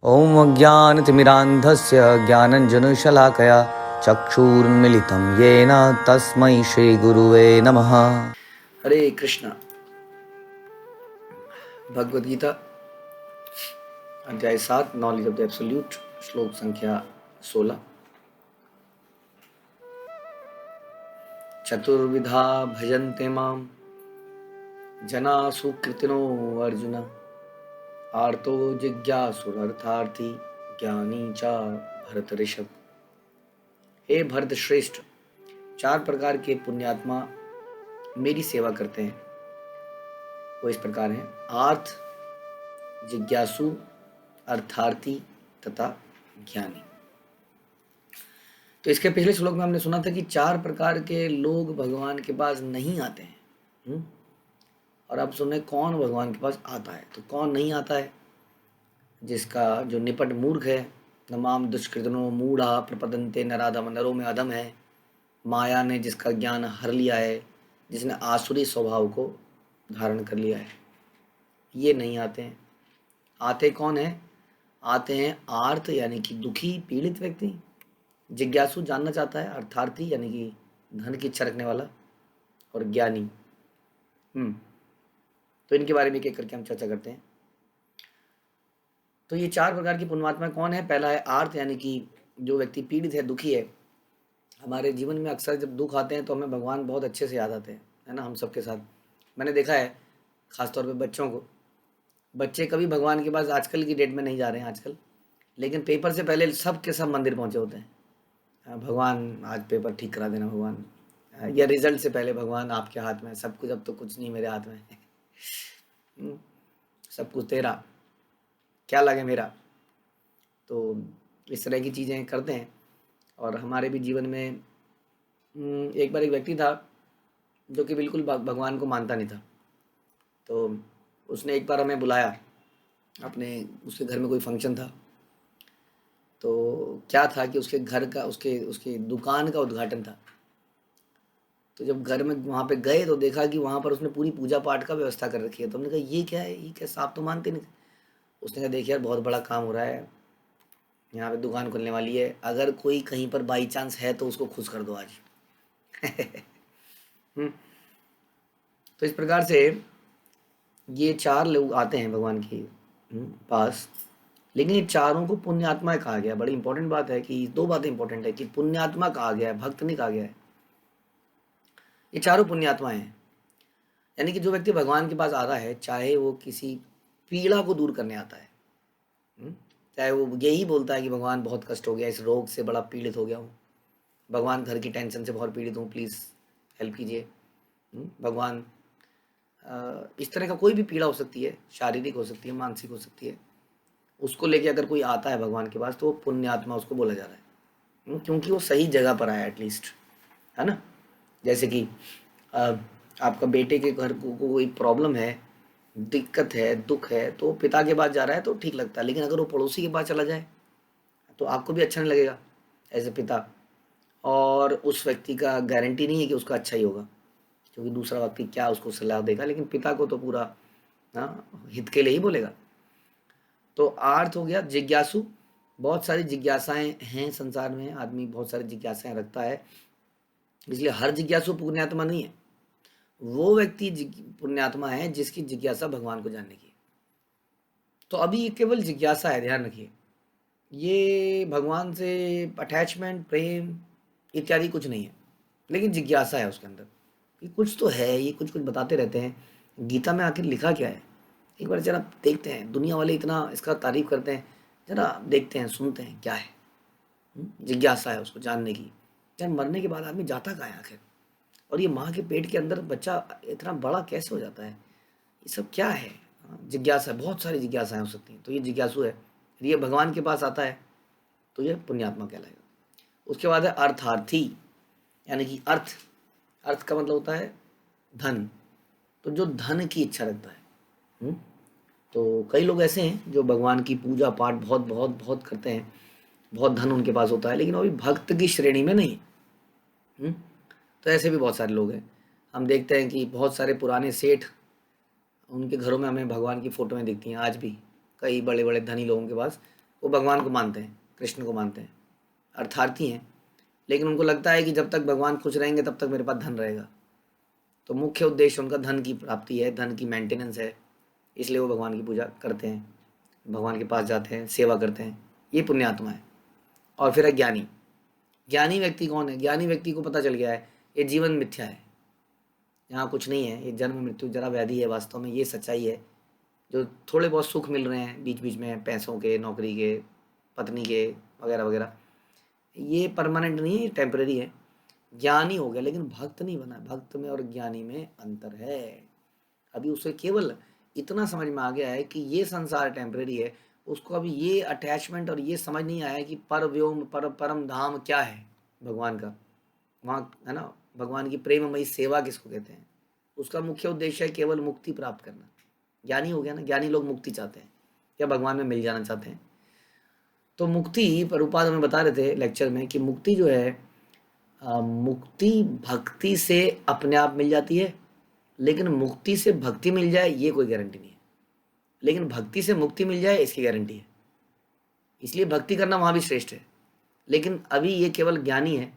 ॐ अज्ञानतिमिरान्धस्य ज्ञानञ्जनशलाकया चक्षुरुन्मिलितं येन तस्मै श्रीगुरुवे नमः। हरे कृष्ण। भगवद गीता अध्याय 7 नॉलेज ऑफ द एब्सोल्यूट, श्लोक संख्या 16। चतुर्विधा भजन्ते मां जना सुकृतिनो अर्जुन, आर्तो जिज्ञासुरर्थार्थी ज्ञानी च भरत ऋषभ। हे भरत श्रेष्ठ, 4 प्रकार के पुण्यात्मा मेरी सेवा करते हैं। वो इस प्रकार हैं: आर्थ, जिज्ञासु, अर्थार्थी तथा ज्ञानी। तो इसके पिछले श्लोक में हमने सुना था कि 4 प्रकार के लोग भगवान के पास नहीं आते हैं। और अब सुने कौन भगवान के पास आता है। तो कौन नहीं आता है? जिसका जो निपट मूर्ख है, नमाम दुष्कृतनो मूढ़ा प्रपदन्ते नराधम, नरों में अधम है, माया ने जिसका ज्ञान हर लिया है, जिसने आसुरी स्वभाव को धारण कर लिया है, ये नहीं आते हैं। आते कौन है? आते हैं आर्त यानी कि दुखी पीड़ित व्यक्ति, जिज्ञासु जानना चाहता है, अर्थार्थी यानी कि धन की इच्छा रखने वाला, और ज्ञानी। तो इनके बारे में एक एक करके हम चर्चा करते हैं। तो ये 4 प्रकार की पुण्यात्मा कौन है? पहला है आर्त यानी कि जो व्यक्ति पीड़ित है, दुखी है। हमारे जीवन में अक्सर जब दुख आते हैं तो हमें भगवान बहुत अच्छे से याद आते हैं, है ना। हम सबके साथ मैंने देखा है, ख़ासतौर पे बच्चों को। बच्चे कभी भगवान के पास आजकल की डेट में नहीं जा रहे हैं आजकल, लेकिन पेपर से पहले सब के सब मंदिर पहुंचे होते हैं। भगवान आज पेपर ठीक करा देना भगवान, या रिजल्ट से पहले भगवान आपके हाथ में सब कुछ, अब तो कुछ नहीं मेरे हाथ में सब कुछ तेरा, क्या लगे मेरा। तो इस तरह की चीज़ें करते हैं। और हमारे भी जीवन में एक बार एक व्यक्ति था जो कि बिल्कुल भगवान को मानता नहीं था। तो उसने एक बार हमें बुलाया अपने, उसके घर में कोई फंक्शन था। तो क्या था कि उसके घर का, उसके दुकान का उद्घाटन था। तो जब घर में वहाँ पे गए तो देखा कि वहाँ पर उसने पूरी पूजा पाठ का व्यवस्था कर रखी है। तो हमने कहा ये क्या है, ये कैसा, आप तो मानते नहीं। उसने कहा देखिए यार, बहुत बड़ा काम हो रहा है, यहाँ पे दुकान खुलने वाली है, अगर कोई कहीं पर बाई चांस है तो उसको खुश कर दो आज। तो इस प्रकार से ये 4 लोग आते हैं भगवान के पास, लेकिन ये चारों को पुण्यात्मा कहा गया। बड़ी इंपॉर्टेंट बात है कि 2 बातें इंपॉर्टेंट है कि पुण्यात्मा कहा गया है, भक्त नहीं कहा गया है। ये चारों पुण्यात्माएं हैं, यानी कि जो व्यक्ति भगवान के पास आता है, चाहे वो किसी पीड़ा को दूर करने आता है, चाहे वो यही बोलता है कि भगवान बहुत कष्ट हो गया, इस रोग से बड़ा पीड़ित हो गया हूँ, भगवान घर की टेंशन से बहुत पीड़ित हूँ, प्लीज़ हेल्प कीजिए। भगवान, इस तरह का कोई भी पीड़ा हो सकती है, शारीरिक हो सकती है, मानसिक हो सकती है, उसको लेके अगर कोई आता है भगवान के पास तो वो पुण्यात्मा उसको बोला जा रहा है, क्योंकि वो सही जगह पर आया एटलीस्ट, है ना। जैसे कि आपका बेटे के घर को कोई प्रॉब्लम है, दिक्कत है, दुख है, तो पिता के पास जा रहा है तो ठीक लगता है। लेकिन अगर वो पड़ोसी के पास चला जाए तो आपको भी अच्छा नहीं लगेगा एज ए पिता, और उस व्यक्ति का गारंटी नहीं है कि उसका अच्छा ही होगा, क्योंकि दूसरा व्यक्ति क्या उसको सलाह देगा, लेकिन पिता को तो पूरा हित के लिए ही बोलेगा। तो अर्थ हो गया जिज्ञासु। बहुत सारी जिज्ञासाएं हैं संसार में, आदमी बहुत सारी जिज्ञासाएं रखता है, इसलिए हर जिज्ञासु पुण्यात्मा नहीं है। वो व्यक्ति पुण्यात्मा है जिसकी जिज्ञासा भगवान को जानने की। तो अभी ये केवल जिज्ञासा है, ध्यान रखिए। ये भगवान से अटैचमेंट, प्रेम इत्यादि कुछ नहीं है, लेकिन जिज्ञासा है उसके अंदर कि कुछ तो है, ये कुछ कुछ बताते रहते हैं। गीता में आखिर लिखा क्या है, एक बार जरा देखते हैं। दुनिया वाले इतना इसका तारीफ करते हैं, जरा देखते हैं, सुनते हैं क्या है। जिज्ञासा है उसको जानने की। यार मरने के बाद आदमी जाता कहाँ है आखिर, और ये माँ के पेट के अंदर बच्चा इतना बड़ा कैसे हो जाता है, ये सब क्या है। जिज्ञासा, बहुत सारी जिज्ञासाएं हो सकती हैं। तो ये जिज्ञासु है, ये भगवान के पास आता है तो ये पुण्यात्मा कहलाएगा। उसके बाद है अर्थार्थी, यानी कि अर्थ, अर्थ का मतलब होता है धन। तो जो धन की इच्छा रखता है। तो कई लोग ऐसे हैं जो भगवान की पूजा पाठ बहुत बहुत बहुत करते हैं, बहुत धन उनके पास होता है, लेकिन वो भी भक्त की श्रेणी में नहीं। तो ऐसे भी बहुत सारे लोग हैं। हम देखते हैं कि बहुत सारे पुराने सेठ, उनके घरों में हमें भगवान की फ़ोटोएँ दिखती हैं आज भी। कई बड़े बड़े धनी लोगों के पास वो भगवान को मानते हैं, कृष्ण को मानते हैं, अर्थार्थी हैं, लेकिन उनको लगता है कि जब तक भगवान खुश रहेंगे तब तक मेरे पास धन रहेगा। तो मुख्य उद्देश्य उनका धन की प्राप्ति है, धन की मेंटेनेंस है, इसलिए वो भगवान की पूजा करते हैं, भगवान के पास जाते हैं, सेवा करते हैं। ये पुण्यात्मा है। और फिर है ज्ञानी। ज्ञानी व्यक्ति कौन है? ज्ञानी व्यक्ति को पता चल गया है ये जीवन मिथ्या है, यहाँ कुछ नहीं है, ये जन्म मृत्यु जरा व्याधि है, वास्तव में ये सच्चाई है। जो थोड़े बहुत सुख मिल रहे हैं बीच बीच में, पैसों के, नौकरी के, पत्नी के वगैरह वगैरह, ये परमानेंट नहीं है, ये टेम्परेरी है। ज्ञानी हो गया लेकिन भक्त नहीं बना। भक्त में और ज्ञानी में अंतर है। अभी उसे केवल इतना समझ में आ गया है कि ये संसार टेम्परेरी है, उसको अभी ये अटैचमेंट और ये समझ नहीं आया कि पर व्योम परम धाम क्या है भगवान का, वहाँ है ना, भगवान की प्रेममयी सेवा किसको कहते हैं। उसका मुख्य उद्देश्य है केवल मुक्ति प्राप्त करना। ज्ञानी हो गया ना, ज्ञानी लोग मुक्ति चाहते हैं या भगवान में मिल जाना चाहते हैं। तो मुक्ति प्रभुपाद हमें बता रहे थे लेक्चर में कि मुक्ति जो है, मुक्ति भक्ति से अपने आप मिल जाती है, लेकिन मुक्ति से भक्ति मिल जाए ये कोई गारंटी नहीं है। लेकिन भक्ति से मुक्ति मिल जाए इसकी गारंटी है। इसलिए भक्ति करना वहाँ भी श्रेष्ठ है। लेकिन अभी ये केवल ज्ञानी है,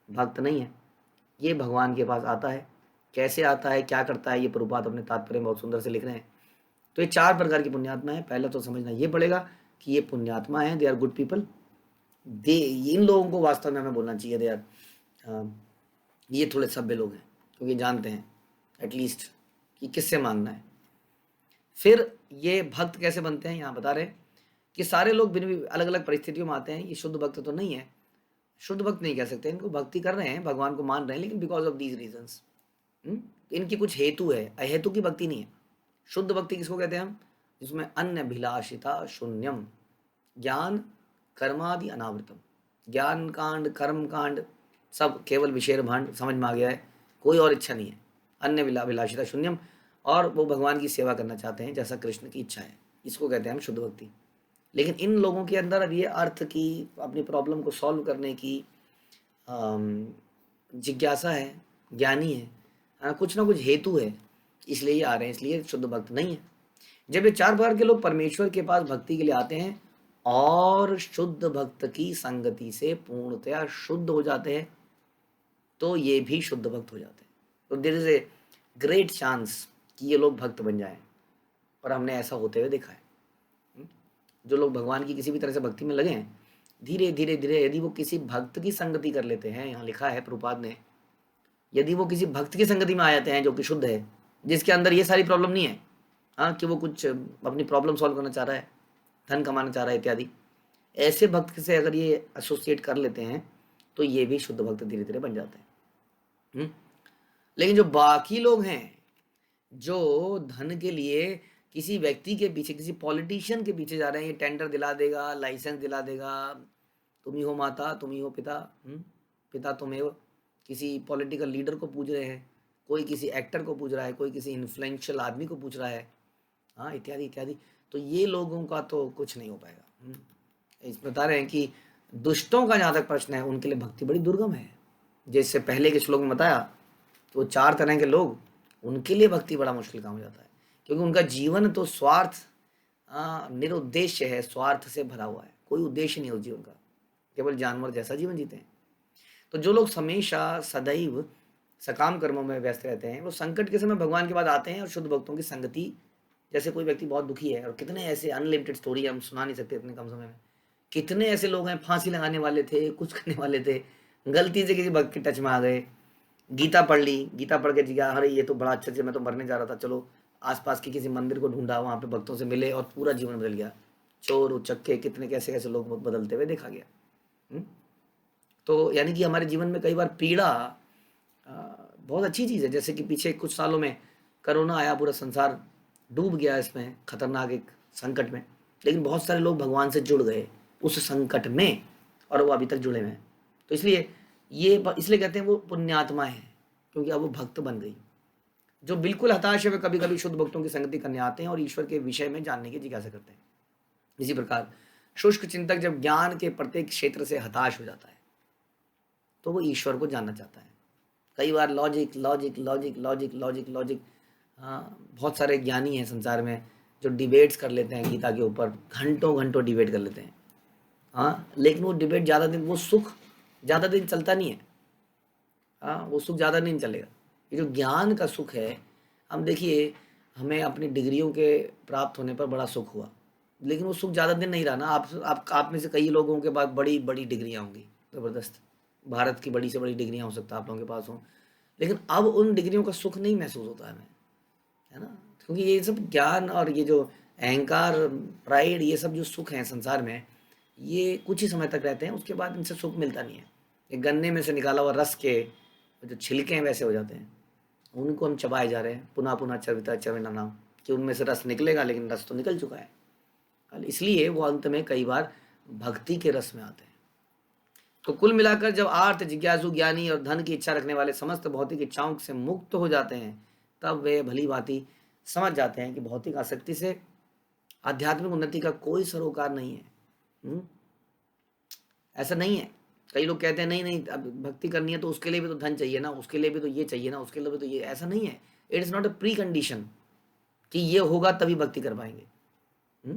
भक्त नहीं है। ये भगवान के पास आता है, कैसे आता है, क्या करता है, ये प्रभुपाद अपने तात्पर्य में बहुत सुंदर से लिख रहे हैं। तो ये 4 प्रकार की पुण्यात्मा है। पहला तो समझना ये पड़ेगा कि ये पुण्यात्मा है, दे आर गुड पीपल। इन लोगों को वास्तव में हमें बोलना चाहिए दे आर, ये थोड़े सभ्य लोग हैं, क्योंकि जानते हैं एटलीस्ट कि किससे मांगना है। फिर ये भक्त कैसे बनते हैं, यहाँ बता रहे हैं कि सारे लोग भिन्न अलग अलग परिस्थितियों में आते हैं। ये शुद्ध भक्त तो नहीं है, शुद्ध भक्त नहीं कह सकते इनको। भक्ति कर रहे हैं, भगवान को मान रहे हैं, लेकिन बिकॉज ऑफ दीज रीजंस, इनकी कुछ हेतु है, अहेतु की भक्ति नहीं है। शुद्ध भक्ति किसको कहते हैं हम? जिसमें अन्य अभिलाषिता शून्यम, ज्ञान कर्मादि अनावृतम। ज्ञान कांड, कर्म कांड सब केवल विषय भांड समझ में आ गया है, कोई और इच्छा नहीं है। अन्य अभिलाषिता शून्यम, और वो भगवान की सेवा करना चाहते हैं जैसा कृष्ण की इच्छा है। इसको कहते हैं हम शुद्ध भक्ति। लेकिन इन लोगों के अंदर अब ये अर्थ की, अपनी प्रॉब्लम को सॉल्व करने की जिज्ञासा है, ज्ञानी है, कुछ ना कुछ हेतु है, इसलिए ये आ रहे हैं, इसलिए शुद्ध भक्त नहीं है। जब ये 4 प्रकार के लोग परमेश्वर के पास भक्ति के लिए आते हैं और शुद्ध भक्त की संगति से पूर्णतया शुद्ध हो जाते हैं, तो ये भी शुद्ध भक्त हो जाते हैं। तो there is a great chance कि ये लोग भक्त बन जाएं, और हमने ऐसा होते हुए देखा है। जो लोग भगवान की किसी भी तरह से भक्ति में लगे हैं, धीरे धीरे धीरे यदि वो किसी भक्त की संगति कर लेते हैं, यहाँ लिखा है प्रभुपाद ने, यदि वो किसी भक्त की संगति में आ जाते हैं जो कि शुद्ध है, जिसके अंदर ये सारी प्रॉब्लम नहीं है, हाँ, कि वो कुछ अपनी प्रॉब्लम सॉल्व करना चाह रहा है, धन कमाना चाह रहा है इत्यादि, ऐसे भक्त से अगर ये एसोसिएट कर लेते हैं तो ये भी शुद्ध भक्त धीरे धीरे बन जाते हैं। लेकिन जो बाकी लोग हैं, जो धन के लिए किसी व्यक्ति के पीछे, किसी पॉलिटिशियन के पीछे जा रहे हैं, ये टेंडर दिला देगा, लाइसेंस दिला देगा, तुम ही हो माता, तुम ही हो पिता, पिता तुम्हें, किसी पॉलिटिकल लीडर को पूछ रहे हैं, कोई किसी एक्टर को पूछ रहा है, कोई किसी इन्फ्लुएंशियल आदमी को पूछ रहा है, हाँ, इत्यादि इत्यादि। तो ये लोगों का तो कुछ नहीं हो पाएगा। इस बता रहे हैं कि दुष्टों का जहाँ तक प्रश्न है, उनके लिए भक्ति बड़ी दुर्गम है। जैसे पहले के श्लोक में बताया, तो 4 तरह के लोग, उनके लिए भक्ति बड़ा मुश्किल काम हो जाता है, क्योंकि उनका जीवन तो स्वार्थ, निरुद्देश्य है, स्वार्थ से भरा हुआ है, कोई उद्देश्य नहीं उस जीवन का, केवल जानवर जैसा जीवन जीते हैं। तो जो लोग हमेशा सदैव सकाम कर्मों में व्यस्त रहते हैं, वो संकट के समय भगवान के बाद आते हैं और शुद्ध भक्तों की संगति। जैसे कोई व्यक्ति बहुत दुखी है, और कितने ऐसे अनलिमिटेड स्टोरी हम सुना नहीं सकते इतने कम समय में, कितने ऐसे लोग हैं, फांसी लगाने वाले थे, कुछ करने वाले थे, गलती से किसी भक्त के टच में आ गए, गीता पढ़ ली, गीता पढ़ के जिया, अरे ये तो बड़ा अच्छा चीज़, मैं तो मरने जा रहा था, चलो आसपास के किसी मंदिर को ढूंढा, वहाँ पे भक्तों से मिले और पूरा जीवन बदल गया। चोर उचक्के कितने कैसे कैसे लोग बदलते हुए देखा गया। तो यानी कि हमारे जीवन में कई बार पीड़ा बहुत अच्छी चीज़ है। जैसे कि पीछे कुछ सालों में कोरोना आया, पूरा संसार डूब गया इसमें, खतरनाक एक संकट में, लेकिन बहुत सारे लोग भगवान से जुड़ गए उस संकट में, और वो अभी तक जुड़े हुए हैं। तो इसलिए इसलिए कहते हैं वो पुण्यात्मा है, क्योंकि अब वो भक्त बन गई। जो बिल्कुल हताश है वे कभी कभी शुद्ध भक्तों की संगति करने आते हैं और ईश्वर के विषय में जानने की जिज्ञासा करते हैं। इसी प्रकार शुष्क चिंतक जब ज्ञान के प्रत्येक क्षेत्र से हताश हो जाता है, तो वो ईश्वर को जानना चाहता है। कई बार logic logic logic logic logic logic, हाँ, बहुत सारे ज्ञानी हैं संसार में जो डिबेट्स कर लेते हैं गीता के ऊपर, घंटों घंटों डिबेट कर लेते हैं, हाँ, लेकिन वो डिबेट ज़्यादा दिन, वो सुख ज़्यादा दिन चलता नहीं है। हाँ, वो सुख ज़्यादा नहीं चलेगा। ये जो ज्ञान का सुख है, हम देखिए हमें अपनी डिग्रियों के प्राप्त होने पर बड़ा सुख हुआ, लेकिन वो सुख ज़्यादा दिन नहीं रहा ना। आप में से कई लोगों के पास बड़ी बड़ी डिग्रियाँ होंगी, ज़बरदस्त, भारत की बड़ी से बड़ी डिग्रियाँ हो सकता है आप लोगों के पास हों, लेकिन अब उन डिग्रियों का सुख नहीं महसूस होता है हमें, है ना। क्योंकि ये सब ज्ञान और ये जो अहंकार, प्राइड, ये सब जो सुख हैं संसार में, ये कुछ ही समय तक रहते हैं, उसके बाद इनसे सुख मिलता नहीं है। ये गन्ने में से निकाला हुआ रस के जो छिलके हैं वैसे हो जाते हैं, उनको हम चबाए जा रहे हैं, पुनः पुनः चविता चविना नाम, कि उनमें से रस निकलेगा, लेकिन रस तो निकल चुका है। इसलिए वो अंत में कई बार भक्ति के रस में आते हैं। तो कुल मिलाकर जब आर्थ, जिज्ञासु, ज्ञानी और धन की इच्छा रखने वाले समस्त भौतिक इच्छाओं से मुक्त हो जाते हैं, तब वे भली भांति समझ जाते हैं कि भौतिक आसक्ति से आध्यात्मिक उन्नति का कोई सरोकार नहीं है। ऐसा नहीं है। कई लोग कहते हैं नहीं नहीं, अब भक्ति करनी है तो उसके लिए भी तो धन चाहिए ना, उसके लिए भी तो ये चाहिए ना, उसके लिए भी तो ये, ऐसा नहीं है। It is not a pre condition कि ये होगा तभी भक्ति कर पाएंगे।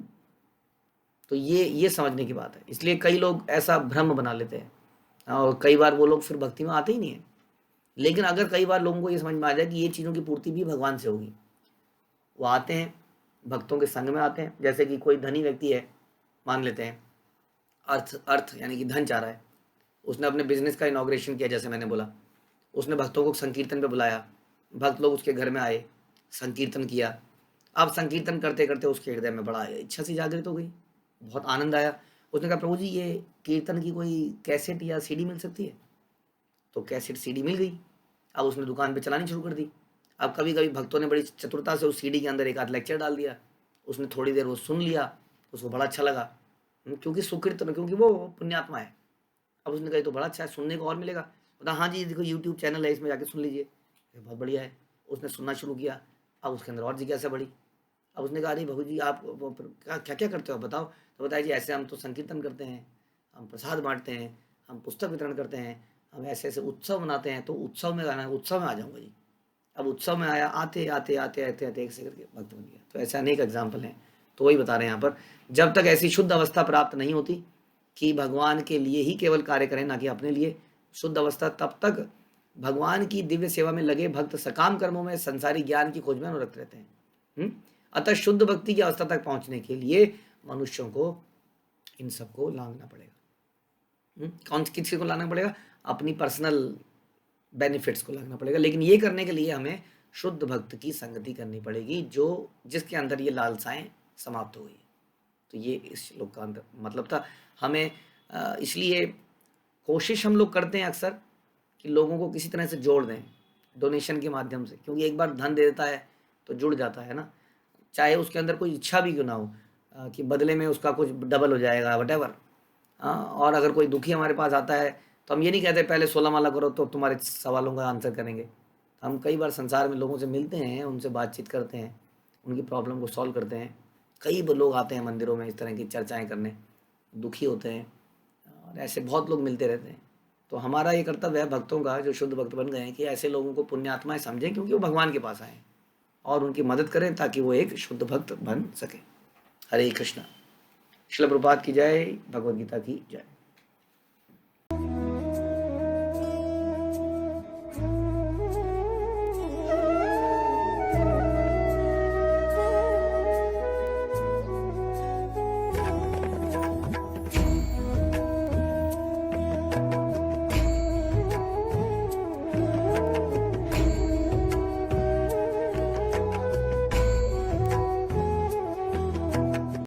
तो ये समझने की बात है। इसलिए कई लोग ऐसा भ्रम बना लेते हैं और कई बार वो लोग फिर भक्ति में आते ही नहीं है। लेकिन अगर कई बार लोगों को ये समझ में आ जाए कि ये चीज़ों की पूर्ति भी भगवान से होगी, वो आते हैं, भक्तों के संग में आते हैं। जैसे कि कोई धनी व्यक्ति है, मान लेते हैं, अर्थ यानी कि धन चाह रहा है, उसने अपने बिजनेस का इनॉग्रेशन किया, जैसे मैंने बोला, उसने भक्तों को संकीर्तन पे बुलाया, भक्त लोग उसके घर में आए, संकीर्तन किया। अब संकीर्तन करते करते उसके हृदय में बड़ा इच्छा सी जागृत हो गई, बहुत आनंद आया। उसने कहा, प्रभु जी ये कीर्तन की कोई कैसेट या सीडी मिल सकती है? तो कैसेट सीडी मिल गई। अब उसने दुकान पे चलानी शुरू कर दी। अब कभी कभी भक्तों ने बड़ी चतुरता से उस सीडी के अंदर एक आध लेक्चर डाल दिया, उसने थोड़ी देर वो सुन लिया, उसको बड़ा अच्छा लगा, क्योंकि सुकीर्तन, क्योंकि वो पुण्यात्मा है। अब उसने कहा तो बड़ा अच्छा है, सुनने को और मिलेगा। बोला हाँ जी देखो यूट्यूब चैनल है, इसमें जाके सुन लीजिए, बहुत बढ़िया है। उसने सुनना शुरू किया। अब उसके अंदर और जिज्ञासा बढ़ी। अब उसने कहा, अरे भगू जी आप क्या क्या करते हो बताओ? तो बताया जी ऐसे हम तो संकीर्तन करते हैं, हम प्रसाद बांटते हैं, हम पुस्तक वितरण करते हैं, हम ऐसे ऐसे उत्सव मनाते हैं। तो उत्सव में गाना, उत्सव में आ जाऊँगा जी। अब उत्सव में आया, आते आते आते आते आते एक से करके भक्त बन गया। तो ऐसे अनेक एग्जाम्पल हैं। तो वही बता रहे हैं यहाँ पर, जब तक ऐसी शुद्ध अवस्था प्राप्त नहीं होती कि भगवान के लिए ही केवल कार्य करें, ना कि अपने लिए, शुद्ध अवस्था, तब तक भगवान की दिव्य सेवा में लगे भक्त सकाम कर्मों में संसारी ज्ञान की खोज में अनुरक्त रहते हैं। अतः शुद्ध भक्ति की अवस्था तक पहुंचने के लिए मनुष्यों को इन सबको लांघना पड़ेगा। कौन किसी को लाना पड़ेगा? अपनी पर्सनल बेनिफिट्स को लांघना पड़ेगा। लेकिन ये करने के लिए हमें शुद्ध भक्त की संगति करनी पड़ेगी, जो जिसके अंदर ये लालसाएं समाप्त हो गई। तो ये इस श्लोक का अंदर मतलब था। हमें इसलिए कोशिश हम लोग करते हैं अक्सर कि लोगों को किसी तरह से जोड़ दें डोनेशन के माध्यम से, क्योंकि एक बार धन दे देता है तो जुड़ जाता है ना, चाहे उसके अंदर कोई इच्छा भी क्यों ना हो कि बदले में उसका कुछ डबल हो जाएगा, वटेवर। और अगर कोई दुखी हमारे पास आता है तो हम ये नहीं कहते पहले 16 माला करो तो तुम्हारे सवालों का आंसर करेंगे। हम कई बार संसार में लोगों से मिलते हैं, उनसे बातचीत करते हैं, उनकी प्रॉब्लम को सॉल्व करते हैं। कई लोग आते हैं मंदिरों में इस तरह की चर्चाएं करने, दुखी होते हैं, और ऐसे बहुत लोग मिलते रहते हैं। तो हमारा ये कर्तव्य है भक्तों का, जो शुद्ध भक्त बन गए हैं, कि ऐसे लोगों को पुण्यात्माएं समझें, क्योंकि वो भगवान के पास आए, और उनकी मदद करें ताकि वो एक शुद्ध भक्त बन सके। हरे कृष्णा। श्रील प्रभुपाद की जय, भगवद गीता की जय।